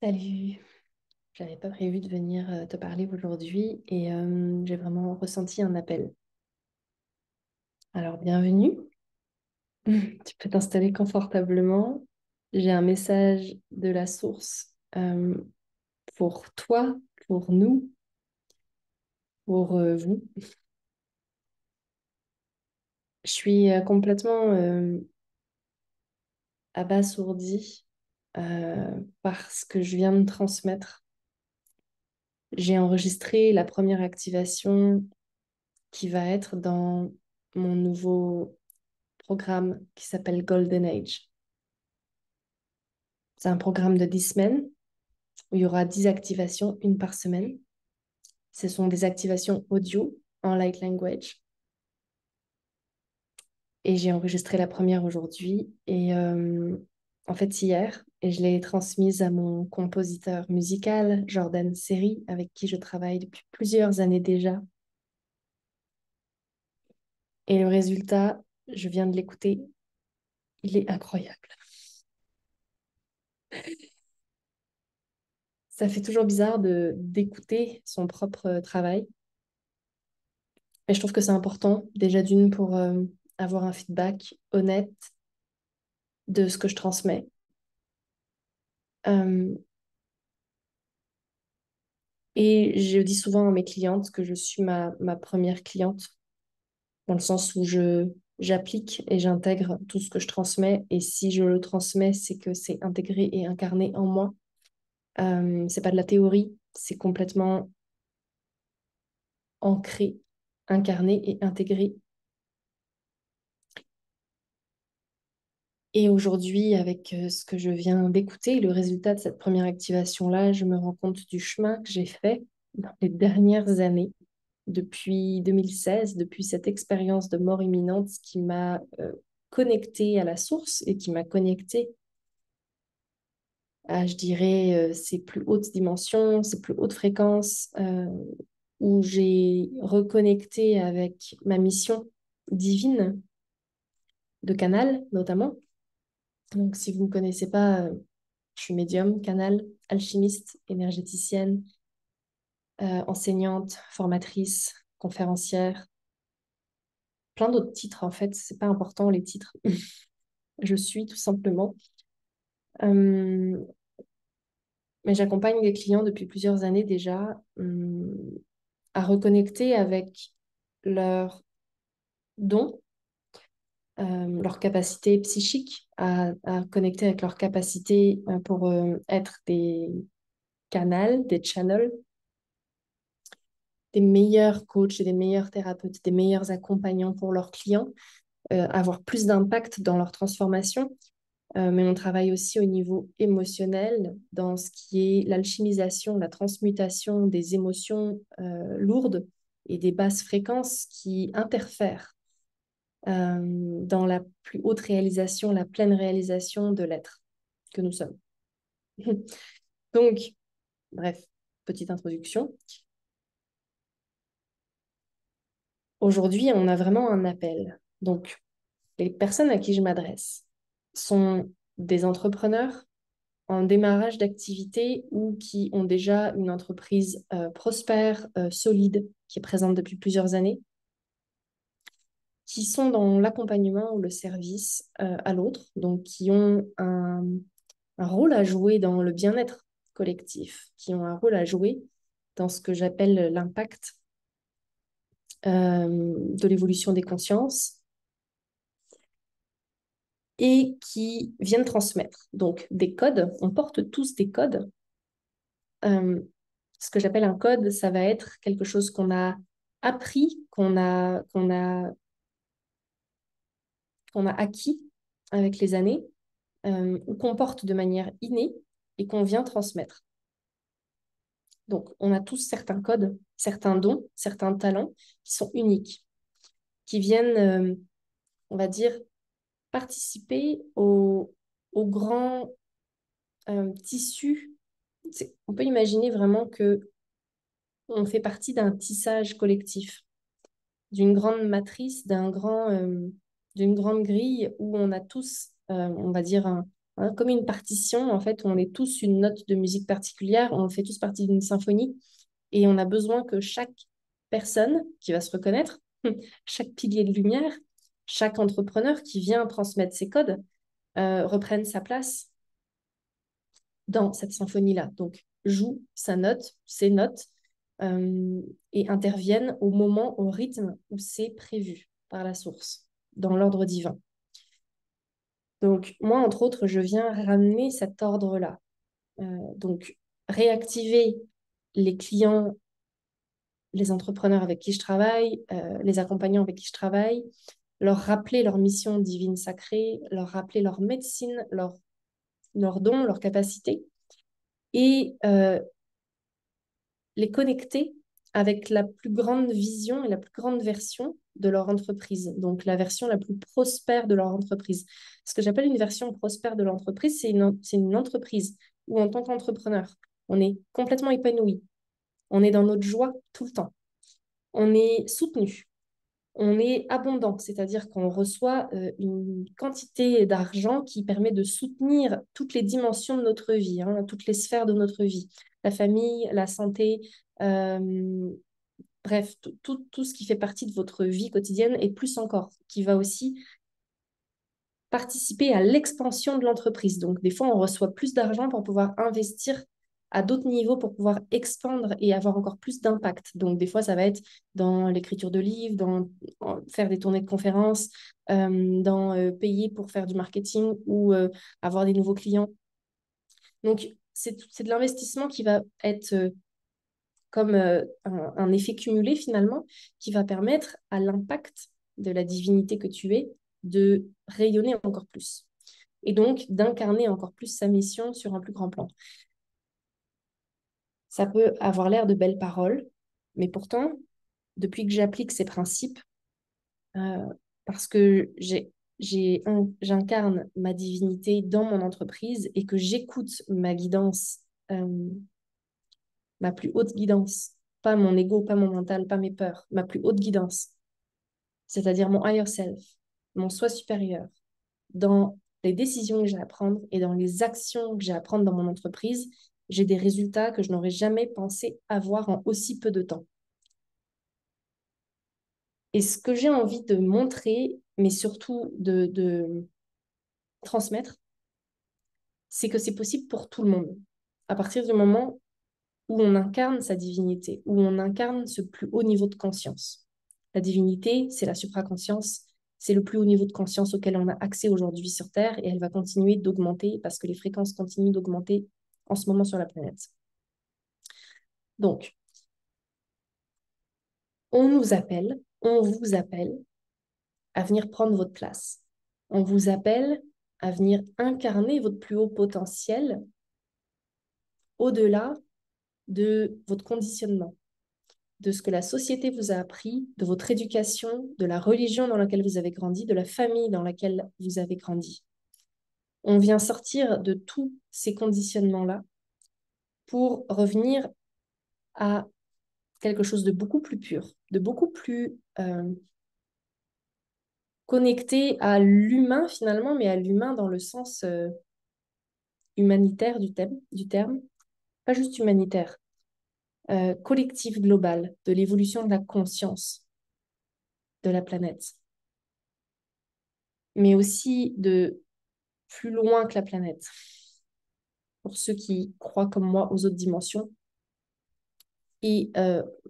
Salut, j'avais pas prévu de venir te parler aujourd'hui et j'ai vraiment ressenti un appel. Alors bienvenue, tu peux t'installer confortablement. J'ai un message de la source pour toi, pour nous, pour vous. Je suis complètement abasourdie par ce que je viens de transmettre. J'ai enregistré la première activation qui va être dans mon nouveau programme qui s'appelle Golden Age. C'est un programme de 10 semaines où il y aura 10 activations, une par semaine. Ce sont des activations audio en light language. Et j'ai enregistré la première aujourd'hui et en fait hier, et je l'ai transmise à mon compositeur musical, Jordan Seri, avec qui je travaille depuis plusieurs années déjà. Et le résultat, je viens de l'écouter, il est incroyable. Ça fait toujours bizarre d'écouter son propre travail. Et je trouve que c'est important, déjà d'une, pour avoir un feedback honnête de ce que je transmets. Euh, et je dis souvent à mes clientes que je suis ma première cliente, dans le sens où j'applique et j'intègre tout ce que je transmets. Et si je le transmets, c'est que c'est intégré et incarné en moi. C'est pas de la théorie, c'est complètement ancré, incarné et intégré. Et aujourd'hui, avec ce que je viens d'écouter, le résultat de cette première activation-là, je me rends compte du chemin que j'ai fait dans les dernières années, depuis 2016, depuis cette expérience de mort imminente qui m'a connectée à la source et qui m'a connectée à, je dirais, ces plus hautes dimensions, ces plus hautes fréquences, où j'ai reconnecté avec ma mission divine de canal, notamment. Donc, si vous ne me connaissez pas, je suis médium, canal, alchimiste, énergéticienne, enseignante, formatrice, conférencière, plein d'autres titres en fait, c'est pas important les titres. Je suis tout simplement. Euh, mais j'accompagne des clients depuis plusieurs années déjà à reconnecter avec leurs dons, leur capacité psychique, à connecter avec leur capacité pour être des canals, des channels, des meilleurs coachs et des meilleurs thérapeutes, des meilleurs accompagnants pour leurs clients, avoir plus d'impact dans leur transformation. Mais on travaille aussi au niveau émotionnel, dans ce qui est l'alchimisation, la transmutation des émotions lourdes et des basses fréquences qui interfèrent dans la plus haute réalisation, la pleine réalisation de l'être que nous sommes. Donc, bref, petite introduction. Aujourd'hui, on a vraiment un appel. Donc, les personnes à qui je m'adresse sont des entrepreneurs en démarrage d'activité ou qui ont déjà une entreprise prospère, solide, qui est présente depuis plusieurs années, qui sont dans l'accompagnement ou le service à l'autre, donc qui ont un rôle à jouer dans le bien-être collectif, qui ont un rôle à jouer dans ce que j'appelle l'impact de l'évolution des consciences et qui viennent transmettre. Donc, des codes, on porte tous des codes. Euh, Ce que j'appelle un code, ça va être quelque chose qu'on a appris, qu'on a acquis avec les années, ou qu'on porte de manière innée et qu'on vient transmettre. Donc, on a tous certains codes, certains dons, certains talents qui sont uniques, qui viennent, on va dire, participer au grand tissu. On peut imaginer vraiment que on fait partie d'un tissage collectif, d'une grande matrice, d'une grande grille où on a tous, on va dire, hein, comme une partition, en fait, où on est tous une note de musique particulière, on fait tous partie d'une symphonie, et on a besoin que chaque personne qui va se reconnaître, chaque pilier de lumière, chaque entrepreneur qui vient transmettre ses codes, reprenne sa place dans cette symphonie-là. Donc, joue sa note, ses notes, et interviennent au moment, au rythme où c'est prévu par la source, dans l'ordre divin. Donc, moi, entre autres, je viens ramener cet ordre-là. Donc, réactiver les clients, les entrepreneurs avec qui je travaille, les accompagnants avec qui je travaille, leur rappeler leur mission divine sacrée, leur rappeler leur médecine, leurs dons, leurs capacités, et les connecter avec la plus grande vision et la plus grande version de leur entreprise, donc la version la plus prospère de leur entreprise. Ce que j'appelle une version prospère de l'entreprise, c'est une entreprise où en tant qu'entrepreneur, on est complètement épanoui, on est dans notre joie tout le temps, on est soutenu, on est abondant, c'est-à-dire qu'on reçoit une quantité d'argent qui permet de soutenir toutes les dimensions de notre vie, hein, toutes les sphères de notre vie, la famille, la santé, euh, bref, tout ce qui fait partie de votre vie quotidienne et plus encore, qui va aussi participer à l'expansion de l'entreprise. Donc, des fois, on reçoit plus d'argent pour pouvoir investir à d'autres niveaux pour pouvoir expandre et avoir encore plus d'impact. Donc, des fois, ça va être dans l'écriture de livres, faire des tournées de conférences, dans payer pour faire du marketing ou avoir des nouveaux clients. Donc, c'est de l'investissement qui va être comme un effet cumulé finalement, qui va permettre à l'impact de la divinité que tu es de rayonner encore plus et donc d'incarner encore plus sa mission sur un plus grand plan. Ça peut avoir l'air de belles paroles, mais pourtant, depuis que j'applique ces principes, euh, parce que j'incarne ma divinité dans mon entreprise et que j'écoute ma guidance, ma plus haute guidance, pas mon ego, pas mon mental, pas mes peurs, ma plus haute guidance, c'est-à-dire mon higher self, mon soi supérieur, dans les décisions que j'ai à prendre et dans les actions que j'ai à prendre dans mon entreprise, j'ai des résultats que je n'aurais jamais pensé avoir en aussi peu de temps. Et ce que j'ai envie de montrer, mais surtout de transmettre, c'est que c'est possible pour tout le monde. À partir du moment où on incarne sa divinité, où on incarne ce plus haut niveau de conscience. La divinité, c'est la supraconscience, c'est le plus haut niveau de conscience auquel on a accès aujourd'hui sur Terre et elle va continuer d'augmenter parce que les fréquences continuent d'augmenter en ce moment sur la planète. Donc, on nous appelle, on vous appelle à venir prendre votre place. On vous appelle à venir incarner votre plus haut potentiel au-delà de votre conditionnement, de ce que la société vous a appris, de votre éducation, de la religion dans laquelle vous avez grandi, de la famille dans laquelle vous avez grandi. On vient sortir de tous ces conditionnements-là pour revenir à quelque chose de beaucoup plus pur, de beaucoup plus connecté à l'humain finalement, mais à l'humain dans le sens humanitaire du terme, pas juste humanitaire, collectif global, de l'évolution de la conscience de la planète, mais aussi de plus loin que la planète. Pour ceux qui croient comme moi aux autres dimensions et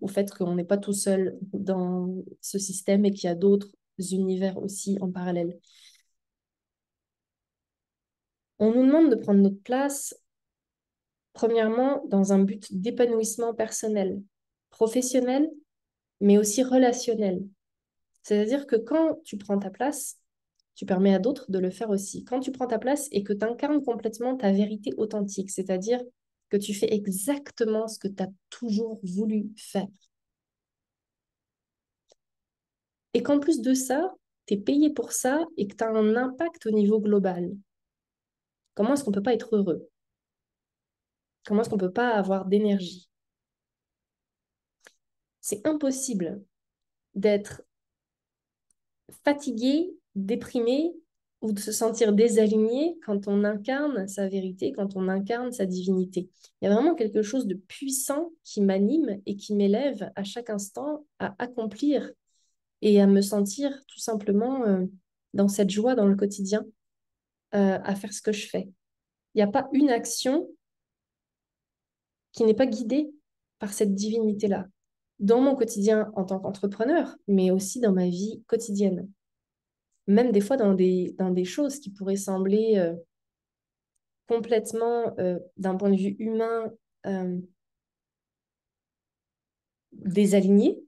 au fait qu'on n'est pas tout seul dans ce système et qu'il y a d'autres univers aussi en parallèle. On nous demande de prendre notre place, premièrement, dans un but d'épanouissement personnel, professionnel, mais aussi relationnel. C'est-à-dire que quand tu prends ta place, tu permets à d'autres de le faire aussi. Quand tu prends ta place et que tu incarnes complètement ta vérité authentique, c'est-à-dire que tu fais exactement ce que tu as toujours voulu faire. Et qu'en plus de ça, tu es payé pour ça et que tu as un impact au niveau global. Comment est-ce qu'on ne peut pas être heureux? Comment est-ce qu'on ne peut pas avoir d'énergie? C'est impossible d'être fatigué, déprimé ou de se sentir désaligné quand on incarne sa vérité, quand on incarne sa divinité. Il y a vraiment quelque chose de puissant qui m'anime et qui m'élève à chaque instant à accomplir et à me sentir tout simplement dans cette joie dans le quotidien, à faire ce que je fais. Il n'y a pas une action qui n'est pas guidée par cette divinité-là, dans mon quotidien en tant qu'entrepreneur, mais aussi dans ma vie quotidienne. Même des fois dans des choses qui pourraient sembler complètement, d'un point de vue humain, euh, désalignées.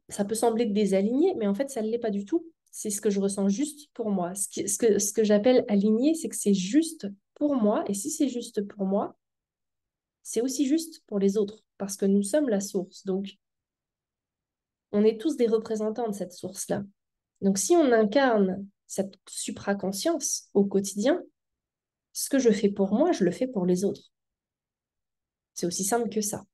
Ça peut sembler désaligné, mais en fait, ça ne l'est pas du tout. C'est ce que je ressens juste pour moi. Ce que j'appelle aligné, c'est que c'est juste pour moi. Et si c'est juste pour moi, c'est aussi juste pour les autres, parce que nous sommes la source. Donc, on est tous des représentants de cette source-là. Donc, si on incarne cette supraconscience au quotidien, ce que je fais pour moi, je le fais pour les autres. C'est aussi simple que ça.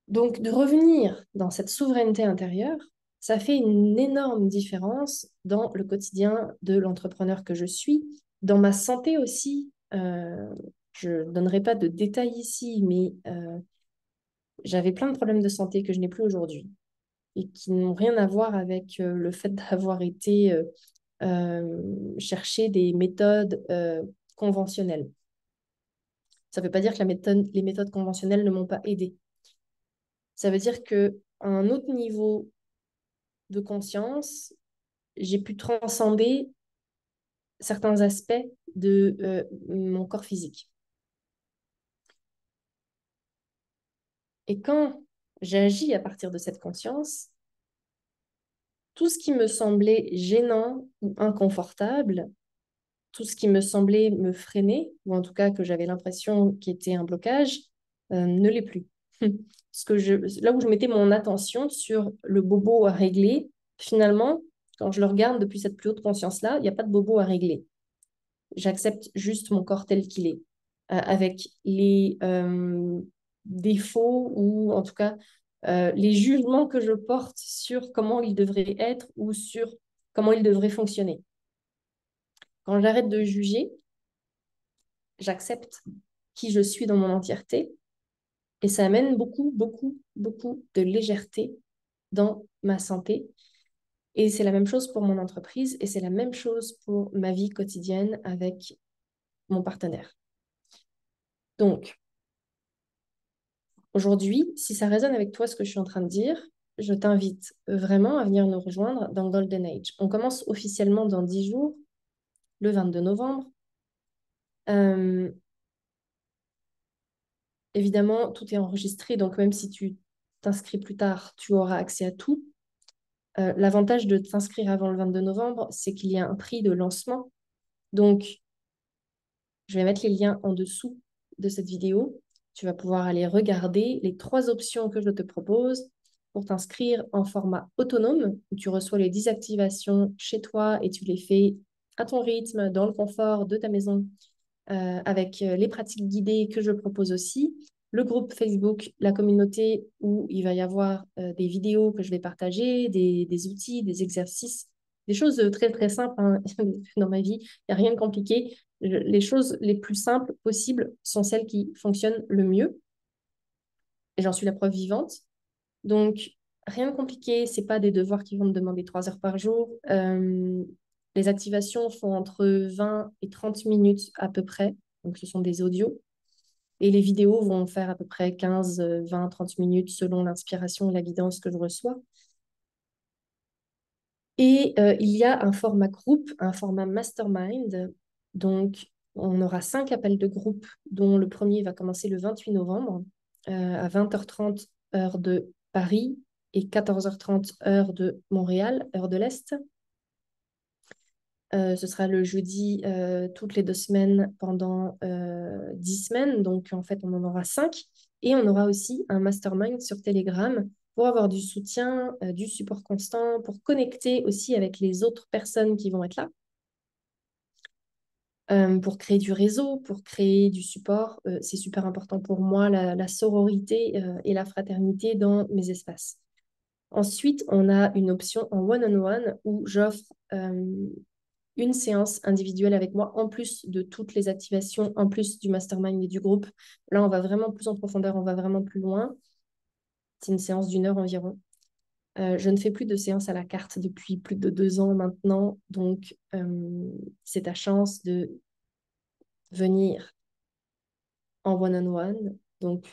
Donc, de revenir dans cette souveraineté intérieure, ça fait une énorme différence dans le quotidien de l'entrepreneur que je suis, dans ma santé aussi. Je ne donnerai pas de détails ici, mais j'avais plein de problèmes de santé que je n'ai plus aujourd'hui et qui n'ont rien à voir avec le fait d'avoir été chercher des méthodes conventionnelles. Ça ne veut pas dire que les méthodes conventionnelles ne m'ont pas aidée. Ça veut dire qu'à un autre niveau de conscience, j'ai pu transcender certains aspects de mon corps physique. Et quand j'agis à partir de cette conscience, tout ce qui me semblait gênant ou inconfortable, tout ce qui me semblait me freiner, ou en tout cas que j'avais l'impression qu'il était un blocage, ne l'est plus. Là où je mettais mon attention sur le bobo à régler, finalement, quand je le regarde depuis cette plus haute conscience-là, il n'y a pas de bobo à régler. J'accepte juste mon corps tel qu'il est, avec les défauts ou en tout cas les jugements que je porte sur comment il devrait être ou sur comment il devrait fonctionner. Quand j'arrête de juger, j'accepte qui je suis dans mon entièreté et ça amène beaucoup, beaucoup, beaucoup de légèreté dans ma santé. Et c'est la même chose pour mon entreprise et c'est la même chose pour ma vie quotidienne avec mon partenaire. Donc, aujourd'hui, si ça résonne avec toi ce que je suis en train de dire, je t'invite vraiment à venir nous rejoindre dans Golden Age. On commence officiellement dans 10 jours, le 22 novembre. Euh, Évidemment, tout est enregistré, donc même si tu t'inscris plus tard, tu auras accès à tout. L'avantage de t'inscrire avant le 22 novembre, c'est qu'il y a un prix de lancement. Donc, je vais mettre les liens en dessous de cette vidéo. Tu vas pouvoir aller regarder les 3 options que je te propose pour t'inscrire en format autonome, où tu reçois les 10 activations chez toi et tu les fais à ton rythme, dans le confort de ta maison, avec les pratiques guidées que je propose aussi, le groupe Facebook, la communauté où il va y avoir des vidéos que je vais partager, des outils, des exercices, des choses très très simples hein, dans ma vie. Il n'y a rien de compliqué. Les choses les plus simples possibles sont celles qui fonctionnent le mieux. Et j'en suis la preuve vivante. Donc, rien de compliqué. Ce n'est pas des devoirs qui vont me demander 3 heures par jour. Les activations font entre 20 et 30 minutes à peu près. Donc, ce sont des audios. Et les vidéos vont faire à peu près 15, 20, 30 minutes selon l'inspiration et la guidance que je reçois. Et il y a un format groupe, un format mastermind. Donc, on aura 5 appels de groupe, dont le premier va commencer le 28 novembre à 20h30 heure de Paris et 14h30 heure de Montréal, heure de l'Est. Ce sera le jeudi toutes les 2 semaines pendant 10 semaines. Donc, en fait, on en aura 5. Et on aura aussi un mastermind sur Telegram pour avoir du soutien, du support constant, pour connecter aussi avec les autres personnes qui vont être là, pour créer du réseau, pour créer du support. C'est super important pour moi, la sororité et la fraternité dans mes espaces. Ensuite, on a une option en one-on-one où j'offre une séance individuelle avec moi, en plus de toutes les activations, en plus du mastermind et du groupe. Là, on va vraiment plus en profondeur, on va vraiment plus loin. C'est une séance d'1 heure environ. Je ne fais plus de séances à la carte depuis plus de 2 ans maintenant, donc c'est ta chance de venir en one-on-one, donc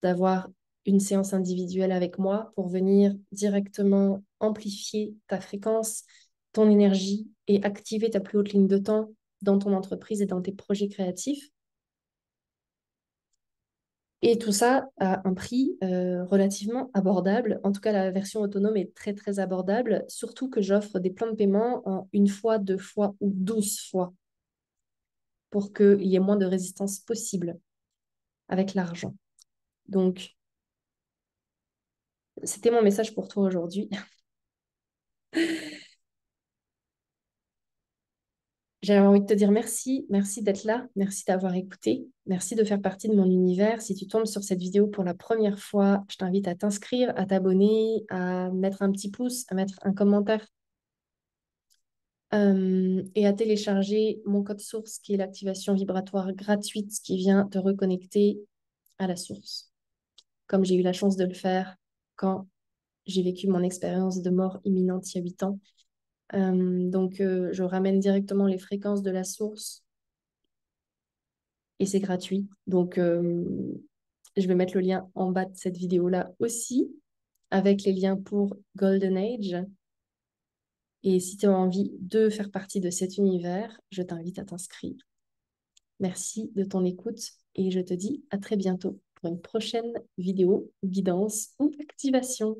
d'avoir une séance individuelle avec moi pour venir directement amplifier ta fréquence, ton énergie et activer ta plus haute ligne de temps dans ton entreprise et dans tes projets créatifs. Et tout ça à un prix relativement abordable. En tout cas, la version autonome est très, très abordable, surtout que j'offre des plans de paiement en 1 fois, 2 fois ou 12 fois pour qu'il y ait moins de résistance possible avec l'argent. Donc, c'était mon message pour toi aujourd'hui. J'avais envie de te dire merci, merci d'être là, merci d'avoir écouté, merci de faire partie de mon univers. Si tu tombes sur cette vidéo pour la première fois, je t'invite à t'inscrire, à t'abonner, à mettre un petit pouce, à mettre un commentaire et à télécharger mon code source qui est l'activation vibratoire gratuite qui vient te reconnecter à la source, comme j'ai eu la chance de le faire quand j'ai vécu mon expérience de mort imminente il y a 8 ans. Donc, je ramène directement les fréquences de la source et c'est gratuit. Donc, je vais mettre le lien en bas de cette vidéo-là aussi, avec les liens pour Golden Age. Et si tu as envie de faire partie de cet univers, je t'invite à t'inscrire. Merci de ton écoute et je te dis à très bientôt pour une prochaine vidéo, guidance ou activation.